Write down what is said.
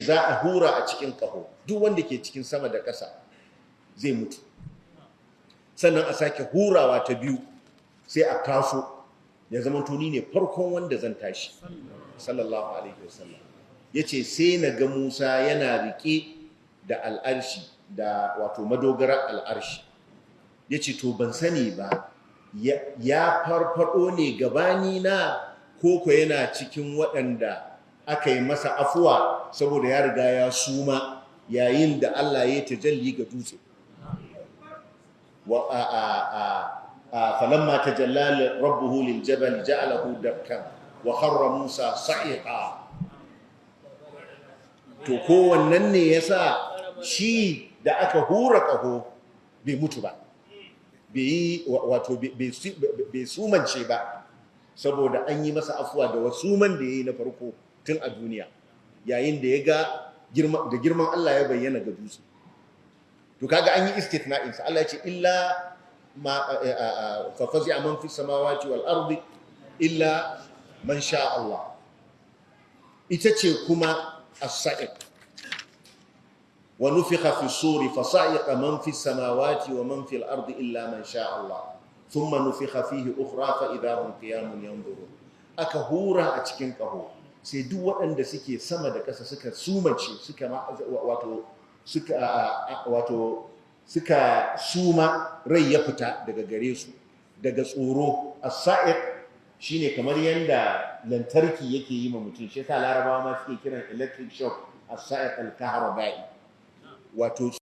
za a hura a cikin ƙaho, duk wanda ke cikin sama da ƙasa zai mutu, sannan a sake hurawa ta biyu sai a taso, ya zama tuni ne farkon wanda zan tashi sallallahu alaihi wasallam. Yace sai na ga Musa yana rike da al'arshi da wato madogarar al'arshi. Yace to ban sani ba ya farfado ne gabani na koko yana cikin waɗanda aka yi masa afuwa saboda ya riga ya suma yayin da Allah ya tajalli ga dutse. فلما تجلى ربه للجبل جعله دكا وخر موسى صعقا. to kowannan ne yasa shi da aka hura ƙaho bai mutu ba, bai sumance ba saboda an yi masa afuwa da wasuman da ya yi na farko tun a duniya yayin da ya ga da girman Allah ya bayyana ga dutse. To kaga an yi istithna'insa, Allah ya ce illa ma fa fazi'a man fi samawati wal ardi illa man sha Allah. Ita ce kuma as-sa'iq wa nufikha fi suri fa sa'iqa man fi samawati wa man fi al ardi illa man sha Allah thumma nufikha fihi ukhra fa idha hum qiyamun yanzurun. Aka hura a cikin ƙaho sai duk waɗanda suke sama da ƙasa suka sumace suka suma, rai ya fita daga gare su daga tsoro. As-sa'iq shine kamar yanda lantarki yake yi ma mutum, shi yasa larabawa ma suke kiran electric shock as-sa'iq al-kahraba'i, wato